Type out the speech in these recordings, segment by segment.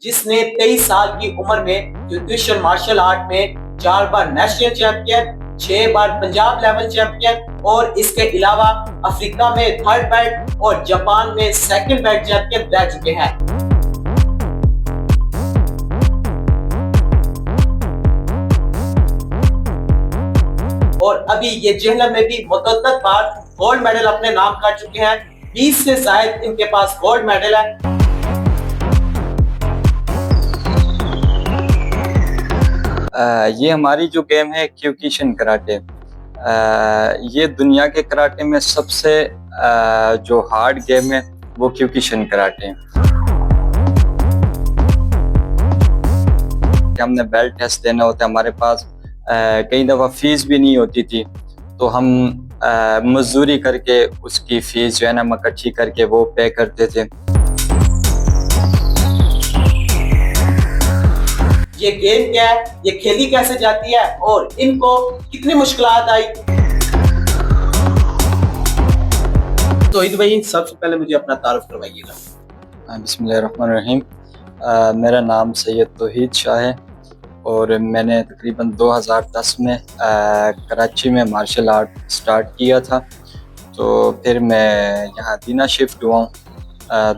जिसने 23 साल की उम्र में क्योंकिशन मार्शल आर्ट में 4 बार नेशनल चैंपियन, 6 बार पंजाब लेवल चैंपियन और इसके अलावा अफ्रीका में 3rd बेल्ट और जापान में 2nd बेल्ट चैंपियन रह चुके हैं। और अभी ये जेहलम में भी मुतअद्दिद बार गोल्ड मेडल अपने नाम कर चुके हैं। 20 से ज्यादा इनके पास गोल्ड मेडल है। ये हमारी जो गेम है क्योकिशन कराटे, ये दुनिया के कराटे में सबसे जो हार्ड गेम है वो क्योकिशन कराटे है। हमने बेल्ट टेस्ट देना होता है, हमारे पास कई दफ़ा फीस भी नहीं होती थी, तो हम मजदूरी करके उसकी फीस जो है ना इकट्ठी करके वो पे करते थे। ये गेम क्या है, ये खेली कैसे जाती है और इनको कितनी मुश्किलात आई। तौहीद भाई, सबसे पहले मुझे अपना तारुफ करवाइएगा। बिस्मिल्लाहिर्रहमानिर्रहीम। मेरा नाम सैयद तौहीद शाह है और मैंने तकरीबन 2010 में कराची में मार्शल आर्ट स्टार्ट किया था। तो फिर मैं यहाँ दीना शिफ्ट हुआ हूँ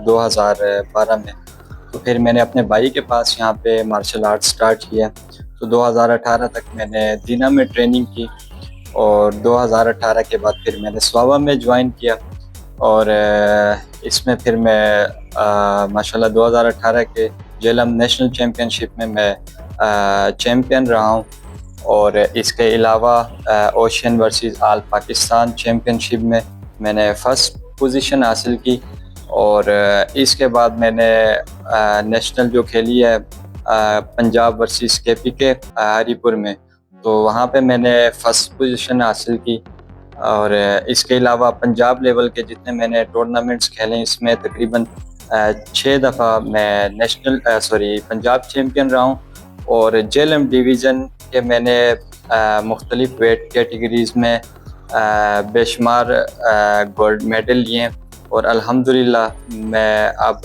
2012 में। तो फिर मैंने अपने भाई के पास यहाँ पे मार्शल आर्ट स्टार्ट किया। तो 2018 तक मैंने दीना में ट्रेनिंग की और 2018 के बाद फिर मैंने स्वाबा में ज्वाइन किया और इसमें फिर मैं माशाल्लाह 2018 के जेलम नेशनल चैम्पियनशिप में मैं चैम्पियन रहा हूँ और इसके अलावा ocean versus all Pakistan championship में मैंने फर्स्ट पोजीशन हासिल की और इसके बाद मैंने नेशनल जो खेली है पंजाब वर्सेस KPK हरीपुर में, तो वहाँ पे मैंने फर्स्ट पोजीशन हासिल की। और इसके अलावा पंजाब लेवल के जितने मैंने टूर्नामेंट्स खेले इसमें तकरीबन 6 दफ़ा मैं पंजाब चैम्पियन रहा हूँ और JLM डिवीज़न के मैंने मुख्तलिफ वेट कैटेगरीज़ में बेशुमार गोल्ड मेडल लिए और अल्हम्दुलिल्लाह मैं अब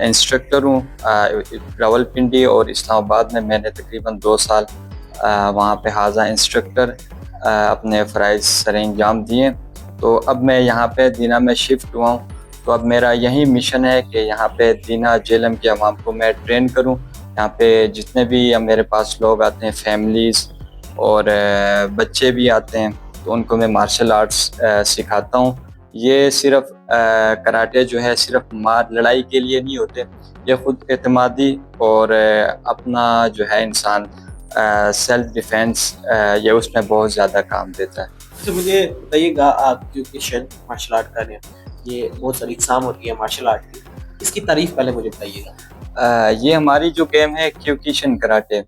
इंस्ट्रक्टर हूँ रावलपिंडी और इस्लामाबाद में। मैंने तकरीबन 2 साल वहाँ पे हाज़ा इंस्ट्रक्टर अपने फ़राइज़ सरेंजाम दिए। तो अब मैं यहाँ पे दीना में शिफ्ट हुआ हूँ, तो अब मेरा यही मिशन है कि यहाँ पे दीना जेलम के अवाम को मैं ट्रेन करूँ। यहाँ पे जितने भी मेरे पास लोग आते हैं, फैमिलीज़ और बच्चे भी आते हैं, तो उनको मैं मार्शल आर्ट्स सिखाता हूँ। ये सिर्फ कराटे जो है सिर्फ मार लड़ाई के लिए नहीं होते, ये ख़ुद एतमादी और अपना जो है इंसान सेल्फ डिफेंस ये उसमें बहुत ज़्यादा काम देता है। तो मुझे बताइएगा, आप क्योंकिशन मार्शल आर्ट कर रहे हैं, ये बहुत सारी इकसाम होती है मार्शल आर्ट की, इसकी तारीफ पहले मुझे बताइएगा। ये हमारी जो गेम है क्योकिशन कराटे,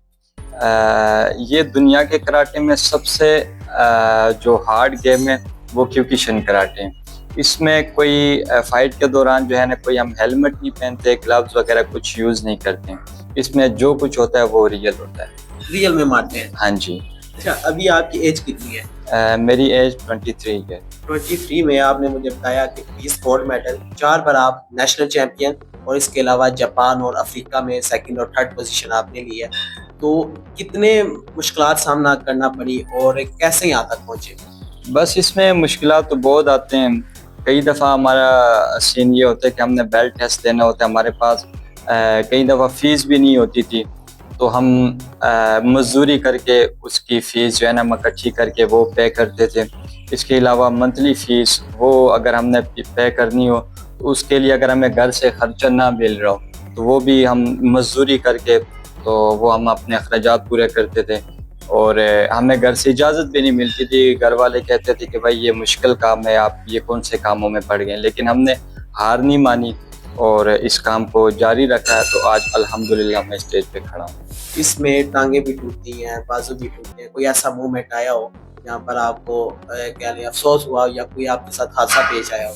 ये दुनिया के कराटे में सबसे जो हार्ड गेम है वो क्योकिशन कराटे है। इसमें कोई फाइट के दौरान जो है ना कोई हम हेलमेट नहीं पहनते, ग्लव्स वगैरह कुछ यूज़ नहीं करते हैं। इसमें जो कुछ होता है वो रियल होता है, रियल में मारते हैं। हाँ जी। अच्छा, अभी आपकी एज कितनी है? मेरी एज 23 है। 23 में आपने मुझे बताया कि 20 गोल्ड मेडल, 4 बार आप नेशनल चैंपियन और इसके अलावा जापान और अफ्रीका में 2nd और 3rd पोजीशन आपने ली है। तो कितने मुश्किलात सामना करना पड़ी और कैसे यहाँ तक पहुँचे? बस इसमें मुश्किलात तो बहुत आते हैं। कई दफ़ा हमारा सीन ये होता है कि हमने बेल्ट टेस्ट देना होता है, हमारे पास कई दफ़ा फ़ीस भी नहीं होती थी, तो हम मजदूरी करके उसकी फ़ीस जो है ना इकट्ठी करके वो पे करते थे। इसके अलावा मंथली फ़ीस वो अगर हमने पे करनी हो तो उसके लिए अगर हमें घर से ख़र्चा ना मिल रहा हो तो वो भी हम मजदूरी करके तो वो हम अपने अखराजात पूरे करते थे और हमें घर से इजाज़त भी नहीं मिलती थी। घर वाले कहते थे कि भाई ये मुश्किल काम है, आप ये कौन से कामों में पड़ गए, लेकिन हमने हार नहीं मानी और इस काम को जारी रखा है। तो आज अल्हम्दुलिल्लाह मैं स्टेज पे खड़ा हूँ। इसमें टांगे भी टूटती हैं, बाजू भी टूटते हैं, कोई ऐसा मोमेंट आया हो जहाँ पर आपको क्या नहीं अफसोस हुआ या कोई आपके साथ हादसा पेश आया हो?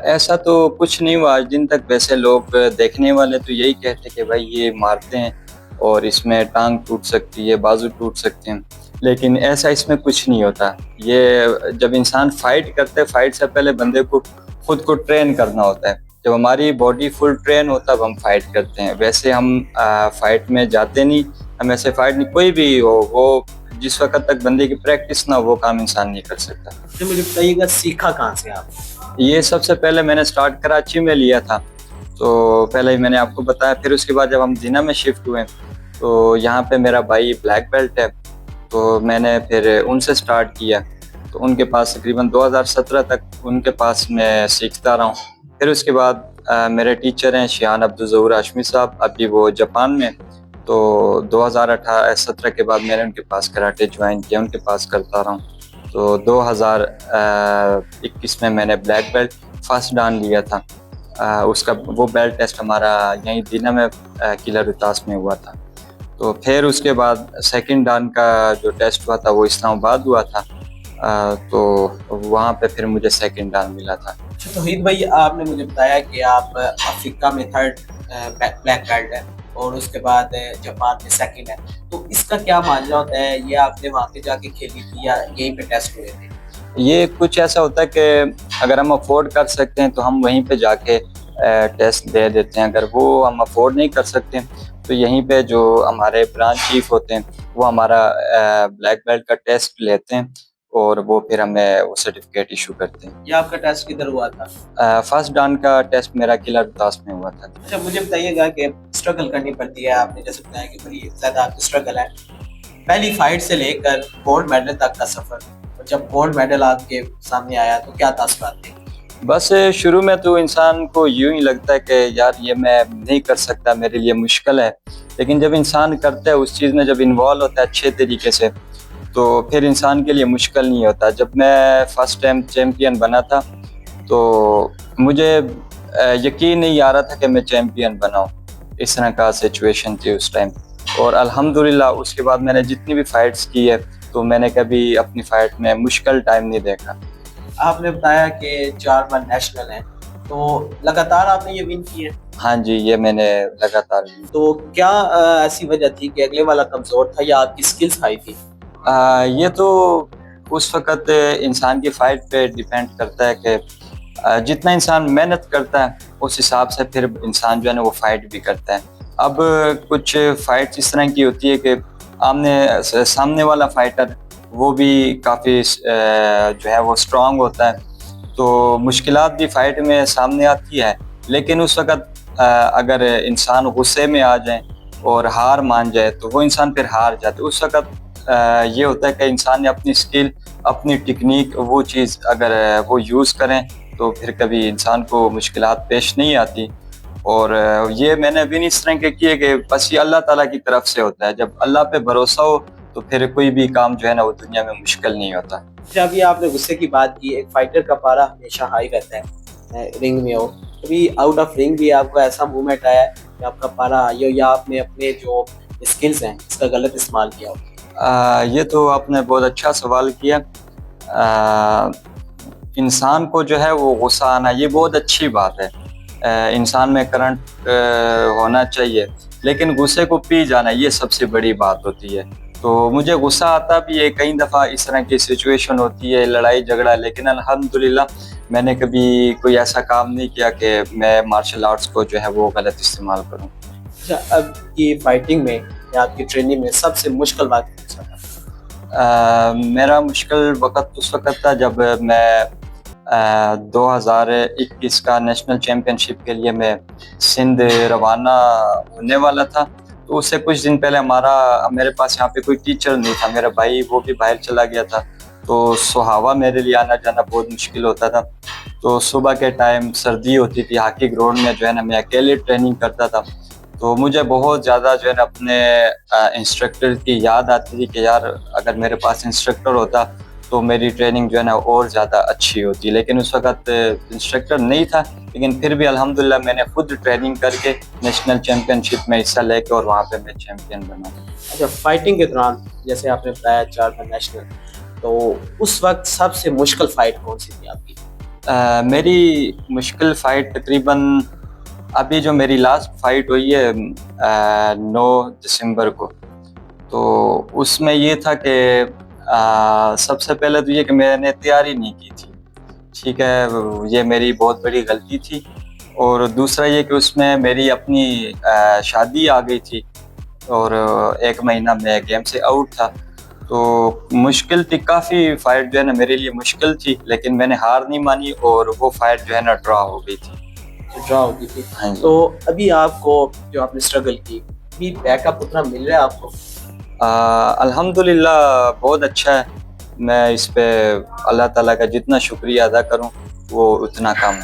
ऐसा तो कुछ नहीं हुआ आज दिन तक। वैसे लोग देखने वाले तो यही कहते कि भाई ये मारते हैं और इसमें टांग टूट सकती है, बाजू टूट सकते हैं, लेकिन ऐसा इसमें कुछ नहीं होता। ये जब इंसान फाइट करते हैं, फाइट से पहले बंदे को खुद को ट्रेन करना होता है जब हमारी बॉडी फुल ट्रेन हो तब हम फाइट करते हैं, वैसे हम फाइट में जाते नहीं। हम ऐसे फाइट नहीं, कोई भी हो वो जिस वक्त तक बंदे की प्रैक्टिस ना हो वो काम इंसान नहीं कर सकता। तो मुझे बताइएगा सीखा कहाँ से आप? ये सबसे पहले मैंने स्टार्ट कराची में लिया था, तो पहले ही मैंने आपको बताया। फिर उसके बाद जब हम जिना में शिफ्ट हुए तो यहाँ पे मेरा भाई ब्लैक बेल्ट है, तो मैंने फिर उनसे स्टार्ट किया। तो उनके पास तकरीबन 2017 तक उनके पास मैं सीखता रहा हूँ। फिर उसके बाद मेरे टीचर हैं शिहान अब्दुल हाशमी साहब, अभी वो जापान में। तो 2017 के बाद मैंने उनके पास कराटे ज्वाइन किया, उनके पास करता रहा हूँ। तो 2021 में मैंने ब्लैक बेल्ट फर्स्ट डान लिया था। उसका वो बेल्ट टेस्ट हमारा यहीं दीना में किला रुतास में हुआ था। तो फिर उसके बाद सेकंड डान का जो टेस्ट हुआ था वो इस्लामाबाद हुआ था। तो वहाँ पे फिर मुझे सेकंड डान मिला था। अच्छा तौहीद भाई, आपने मुझे बताया कि आप अफ्रीका में थर्ड ब्लैक बेल्ट है और उसके बाद जापान में सेकंड है, तो इसका क्या माजरा होता है? ये आपने वहाँ पे जाके खेली थी या यहीं पे टेस्ट हुए थे? ये कुछ ऐसा होता है कि अगर हम अफोर्ड कर सकते हैं तो हम वहीं पे जाके टेस्ट दे देते हैं। अगर वो हम अफोर्ड नहीं कर सकते तो यहीं पे जो हमारे ब्रांच चीफ होते हैं वो हमारा ब्लैक बेल्ट का टेस्ट लेते हैं और वो फिर हमें वो सर्टिफिकेट इशू करते हैं। ये आपका टेस्ट किधर हुआ था? फर्स्ट डान का टेस्ट मेरा किला रुतास में हुआ था। अच्छा मुझे बताइएगा कि स्ट्रगल करनी पड़ती है, आपने जैसे बताया कि बड़ी ज़्यादा आपकी स्ट्रगल है, पहली फाइट से लेकर गोल्ड मेडल तक का सफ़र, और जब गोल्ड मेडल आपके सामने आया तो क्या तासुरात थे? बस शुरू में तो इंसान को यूं ही लगता है कि यार ये मैं नहीं कर सकता, मेरे लिए मुश्किल है। लेकिन जब इंसान करता है उस चीज़ में, जब इन्वॉल्व होता है अच्छे तरीके से, तो फिर इंसान के लिए मुश्किल नहीं होता। जब मैं फर्स्ट टाइम चैम्पियन बना था तो मुझे यकीन नहीं आ रहा था कि मैं चैम्पियन बनाऊं। इस तरह का सिचुएशन थी उस टाइम। और अल्हम्दुलिल्लाह उसके बाद मैंने जितनी भी फाइट्स की है तो मैंने कभी अपनी फाइट में मुश्किल टाइम नहीं देखा। आपने बताया कि 4 बार नेशनल हैं, तो लगातार आपने ये विन किए? हाँ जी, ये मैंने लगातार। तो क्या ऐसी वजह थी कि अगले वाला कमज़ोर था या आपकी स्किल्स हाई थी? ये तो उस वक़्त इंसान की फ़ाइट पे डिपेंड करता है कि जितना इंसान मेहनत करता है उस हिसाब से फिर इंसान जो है ना वो फ़ाइट भी करता है। अब कुछ फ़ाइट्स इस तरह की होती है कि सामने वाला फ़ाइटर वो भी काफ़ी जो है वो स्ट्रॉन्ग होता है, तो मुश्किलात भी फ़ाइट में सामने आती है। लेकिन उस वक़्त अगर इंसान गुस्से में आ जाए और हार मान जाए तो वो इंसान फिर हार जाता है। उस वक़्त ये होता है कि इंसान ने अपनी स्किल, अपनी टेक्निक, वो चीज़ अगर वो यूज़ करें तो फिर कभी इंसान को मुश्किलात पेश नहीं आती। और ये मैंने भी इस तरह के किए कि बस ये अल्लाह ताला की तरफ से होता है। जब अल्लाह पे भरोसा हो तो फिर कोई भी काम जो है ना वो दुनिया में मुश्किल नहीं होता। जब ये आपने गुस्से की बात की, एक फाइटर का पारा हमेशा हाई रहता है रिंग में हो, कभी आउट ऑफ रिंग भी आपको ऐसा मूवमेंट आया है कि आपका पारा हाई हो या आपने अपने जो स्किल्स हैं इसका गलत इस्तेमाल किया हो? ये तो आपने बहुत अच्छा सवाल किया। इंसान को जो है वो गुस्सा आना ये बहुत अच्छी बात है। इंसान में करंट होना चाहिए, लेकिन गुस्से को पी जाना ये सबसे बड़ी बात होती है। तो मुझे गुस्सा आता भी है, कई दफ़ा इस तरह की सिचुएशन होती है, लड़ाई झगड़ा, लेकिन अल्हम्दुलिल्लाह मैंने कभी कोई ऐसा काम नहीं किया कि मैं मार्शल आर्ट्स को जो है वो गलत इस्तेमाल करूँ। अच्छा, अब की फाइटिंग में या आपकी ट्रेनिंग में सबसे मुश्किल वक्त कौन सा था? मेरा मुश्किल वक़्त उस वक़्त था जब मैं 2021 का नेशनल चैम्पियनशिप के लिए मैं सिंध रवाना होने वाला था। तो उससे कुछ दिन पहले मेरे पास यहाँ पे कोई टीचर नहीं था, मेरा भाई वो भी बाहर चला गया था, तो सुहावा मेरे लिए आना जाना बहुत मुश्किल होता था। तो सुबह के टाइम सर्दी होती थी, हॉकी ग्राउंड में जो है ना मैं अकेले ट्रेनिंग करता था। तो मुझे बहुत ज़्यादा जो है ना अपने इंस्ट्रक्टर की याद आती थी कि यार अगर मेरे पास इंस्ट्रक्टर होता तो मेरी ट्रेनिंग जो है ना और ज़्यादा अच्छी होती। लेकिन उस वक़्त इंस्ट्रक्टर नहीं था, लेकिन फिर भी अल्हम्दुलिल्लाह मैंने खुद ट्रेनिंग करके नेशनल चैम्पियनशिप में हिस्सा लेके और वहाँ पे मैं चैम्पियन बना। अच्छा, फाइटिंग के दौरान जैसे आपने बताया 4 बार नेशनल, तो उस वक्त सबसे मुश्किल फाइट कौन सी थी आपकी? मेरी मुश्किल फ़ाइट तकरीबन अभी जो मेरी लास्ट फाइट हुई है 9 दिसंबर को, तो उसमें ये था कि सबसे पहले तो ये कि मैंने तैयारी नहीं की थी। ठीक है, ये मेरी बहुत बड़ी गलती थी। और दूसरा ये कि उसमें मेरी अपनी शादी आ गई थी और 1 महीना मैं गेम से आउट था। तो मुश्किल थी काफ़ी, फाइट जो है ना मेरे लिए मुश्किल थी, लेकिन मैंने हार नहीं मानी और वो फाइट जो है ना ड्रॉ हो गई थी। ड्रॉ होगी थी। हाँ जी। तो अभी आपको जो आपने स्ट्रगल की, अभी बैकअप उतना मिल रहा है आपको? अल्हम्दुलिल्लाह बहुत अच्छा है। मैं इस पे अल्लाह ताला का जितना शुक्रिया अदा करूं वो उतना कम है।